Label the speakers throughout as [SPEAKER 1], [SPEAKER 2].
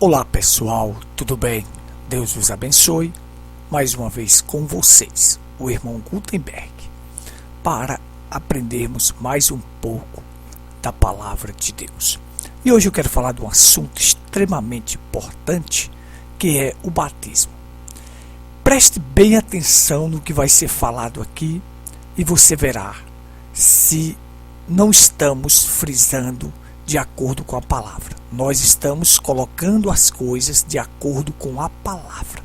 [SPEAKER 1] Olá pessoal, tudo bem? Deus os abençoe. Mais uma vez com vocês, o irmão Gutenberg, para aprendermos mais um pouco da palavra de Deus. E hoje eu quero falar de um assunto extremamente importante, que é o batismo. Preste bem atenção no que vai ser falado aqui e você verá se não estamos frisando de acordo com a palavra. Nós estamos colocando as coisas de acordo com a palavra.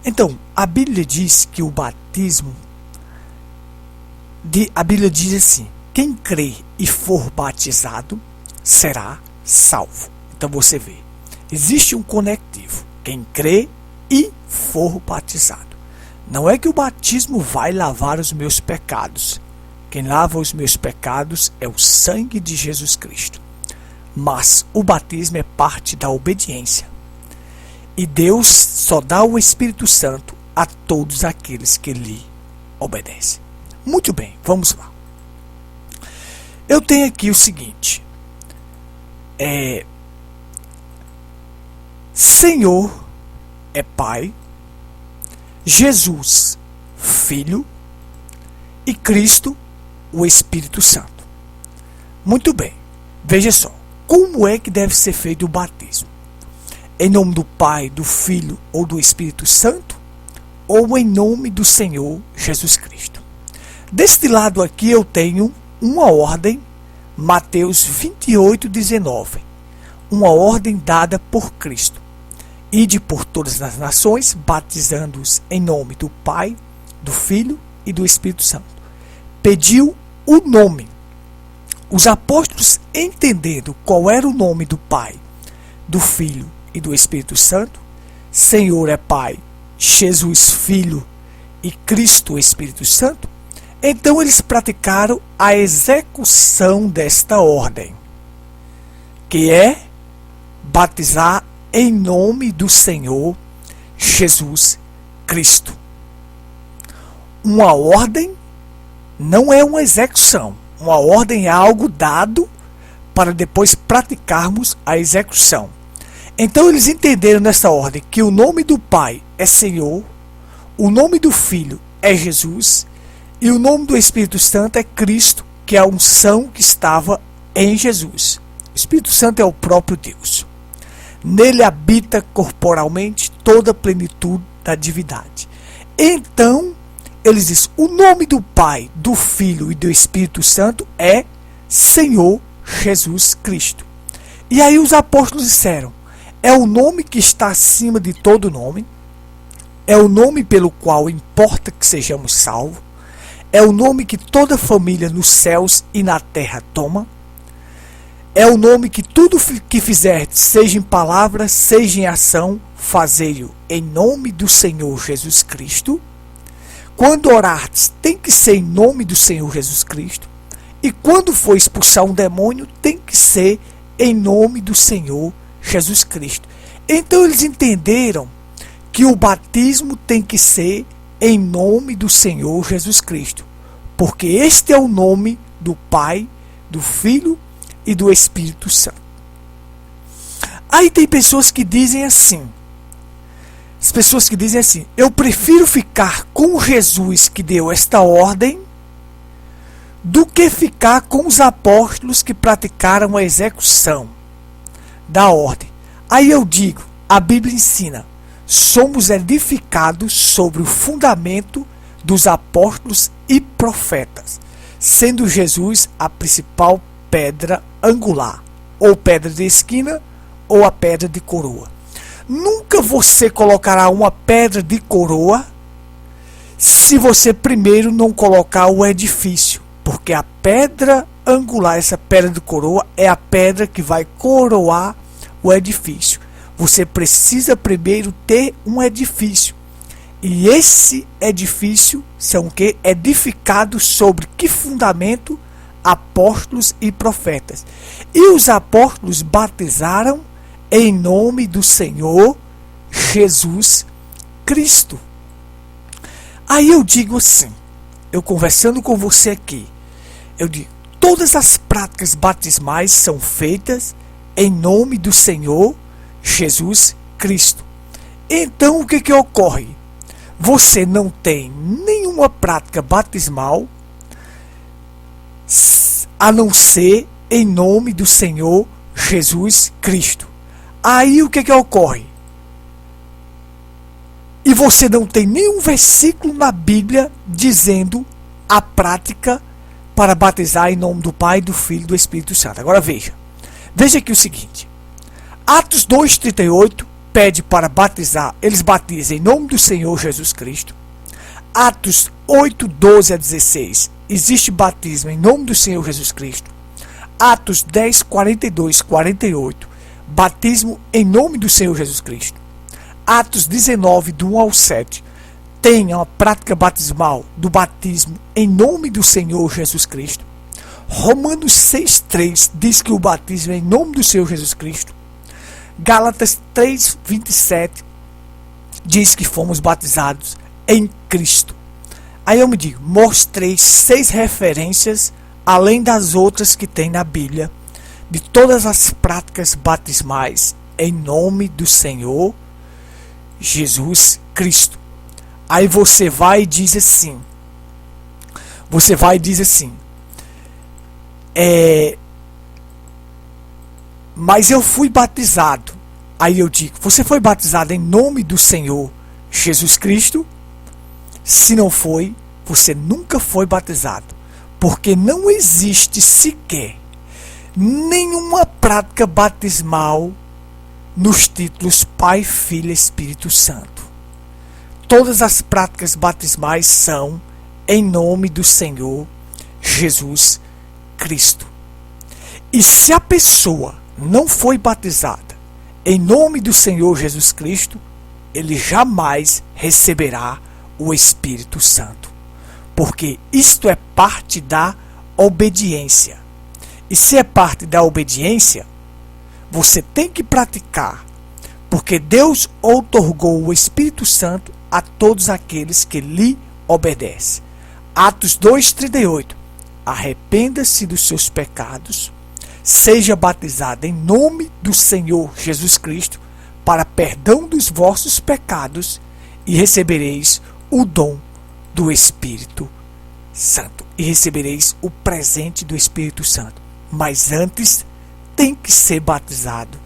[SPEAKER 1] Então, a Bíblia diz que o batismo, a Bíblia diz assim: quem crê e for batizado será salvo. Então você vê, existe um conectivo: quem crê e for batizado. Não é que o batismo vai lavar os meus pecados. Quem lava os meus pecados é o sangue de Jesus Cristo. Mas o batismo é parte da obediência. E Deus só dá o Espírito Santo a todos aqueles que lhe obedecem. Muito bem, vamos lá. Eu tenho aqui o seguinte. Senhor é Pai, Jesus Filho e Cristo o Espírito Santo. Muito bem, veja só. Como é que deve ser feito o batismo? Em nome do Pai, do Filho ou do Espírito Santo? Ou em nome do Senhor Jesus Cristo? Deste lado aqui eu tenho uma ordem, Mateus 28:19. Uma ordem dada por Cristo. Ide por todas as nações, batizando-os em nome do Pai, do Filho e do Espírito Santo. Pediu o nome. Os apóstolos, entendendo qual era o nome do Pai, do Filho e do Espírito Santo, Senhor é Pai, Jesus Filho e Cristo Espírito Santo, então eles praticaram a execução desta ordem, que é batizar em nome do Senhor Jesus Cristo. Uma ordem não é uma execução. Uma ordem é algo dado para depois praticarmos a execução. Então eles entenderam nessa ordem que o nome do Pai é Senhor, o nome do Filho é Jesus e o nome do Espírito Santo é Cristo, que é a unção que estava em Jesus. O Espírito Santo é o próprio Deus. Nele habita corporalmente toda a plenitude da divindade. Então eles dizem: o nome do Pai, do Filho e do Espírito Santo é Senhor Jesus Cristo. E aí os apóstolos disseram: é o nome que está acima de todo nome, é o nome pelo qual importa que sejamos salvos, é o nome que toda família nos céus e na terra toma, é o nome que tudo que fizerdes, seja em palavra, seja em ação, fazei-o em nome do Senhor Jesus Cristo. Quando orardes, tem que ser em nome do Senhor Jesus Cristo. E quando for expulsar um demônio, tem que ser em nome do Senhor Jesus Cristo. Então eles entenderam que o batismo tem que ser em nome do Senhor Jesus Cristo. Porque este é o nome do Pai, do Filho e do Espírito Santo. Aí tem pessoas que dizem assim. As pessoas que dizem assim: eu prefiro ficar com Jesus que deu esta ordem do que ficar com os apóstolos que praticaram a execução da ordem. Aí eu digo, a Bíblia ensina: somos edificados sobre o fundamento dos apóstolos e profetas, sendo Jesus a principal pedra angular, ou pedra de esquina, ou a pedra de coroa. Nunca você colocará uma pedra de coroa se você primeiro não colocar o edifício. Porque a pedra angular, essa pedra de coroa, é a pedra que vai coroar o edifício. Você precisa primeiro ter um edifício. E esse edifício são que? Edificados sobre que fundamento? Apóstolos e profetas. E os apóstolos batizaram em nome do Senhor Jesus Cristo. Aí eu digo assim, eu conversando com você aqui, eu digo: todas as práticas batismais são feitas em nome do Senhor Jesus Cristo. Então o que ocorre? Você não tem nenhuma prática batismal a não ser em nome do Senhor Jesus Cristo. Aí o que ocorre? E você não tem nenhum versículo na Bíblia dizendo a prática para batizar em nome do Pai, do Filho e do Espírito Santo. Agora veja aqui o seguinte. Atos 2:38 pede para batizar, eles batizam em nome do Senhor Jesus Cristo. Atos 8:12-16, existe batismo em nome do Senhor Jesus Cristo. Atos 10:42-48, batismo em nome do Senhor Jesus Cristo. Atos 19, do 1 ao 7, tem a prática batismal do batismo em nome do Senhor Jesus Cristo. Romanos 6:3 diz que o batismo é em nome do Senhor Jesus Cristo. Gálatas 3:27 diz que fomos batizados em Cristo. Aí eu me digo, mostrei 6 referências, além das outras que tem na Bíblia, de todas as práticas batismais em nome do Senhor Jesus Cristo. Aí você vai e diz assim, mas eu fui batizado. Aí eu digo, você foi batizado em nome do Senhor Jesus Cristo? Se não foi, você nunca foi batizado, porque não existe sequer nenhuma prática batismal nos títulos Pai, Filho e Espírito Santo. Todas as práticas batismais são em nome do Senhor Jesus Cristo. E se a pessoa não foi batizada em nome do Senhor Jesus Cristo, ele jamais receberá o Espírito Santo, porque isto é parte da obediência. E se é parte da obediência, você tem que praticar, porque Deus outorgou o Espírito Santo a todos aqueles que lhe obedecem. Atos 2:38. Arrependa-se dos seus pecados, seja batizado em nome do Senhor Jesus Cristo para perdão dos vossos pecados e recebereis o dom do Espírito Santo. E recebereis o presente do Espírito Santo. Mas antes tem que ser batizado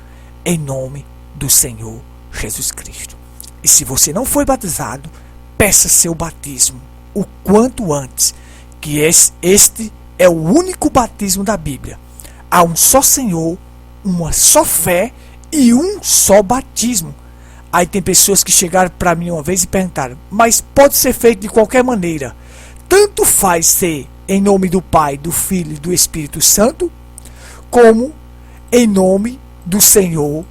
[SPEAKER 1] em nome do Senhor Jesus Cristo. E se você não foi batizado, peça seu batismo o quanto antes, que este é o único batismo da Bíblia. Há um só Senhor, uma só fé e um só batismo. Aí tem pessoas que chegaram para mim uma vez e perguntaram, mas pode ser feito de qualquer maneira? Tanto faz ser em nome do Pai, do Filho e do Espírito Santo, como em nome do Senhor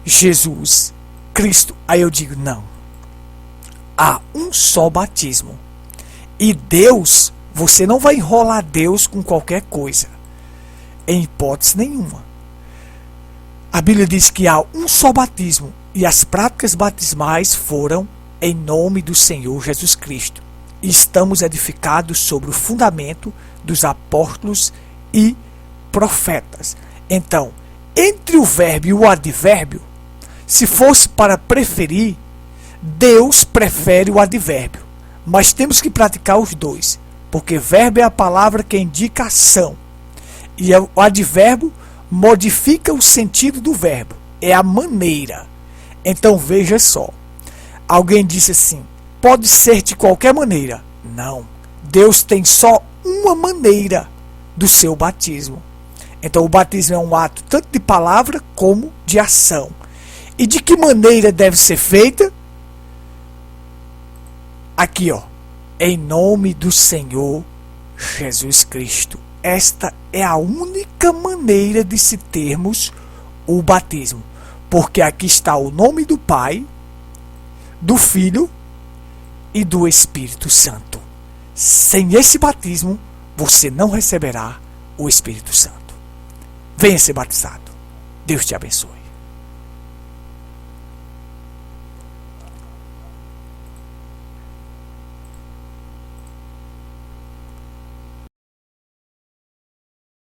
[SPEAKER 1] Jesus Cristo. Aí eu digo, não. Há um só batismo. E Deus, você não vai enrolar Deus com qualquer coisa. Em hipótese nenhuma. A Bíblia diz que há um só batismo. E as práticas batismais foram em nome do Senhor Jesus Cristo. E estamos edificados sobre o fundamento dos apóstolos e profetas. Então, entre o verbo e o advérbio, se fosse para preferir, Deus prefere o advérbio. Mas temos que praticar os dois, porque verbo é a palavra que indica ação. E o advérbio modifica o sentido do verbo. É a maneira. Então veja só. Alguém disse assim, pode ser de qualquer maneira. Não. Deus tem só uma maneira do seu batismo. Então o batismo é um ato tanto de palavra como de ação. E de que maneira deve ser feita? Aqui, ó. Em nome do Senhor Jesus Cristo. Esta é a única maneira de se termos o batismo. Porque aqui está o nome do Pai, do Filho e do Espírito Santo. Sem esse batismo, você não receberá o Espírito Santo. Venha ser batizado. Deus te abençoe.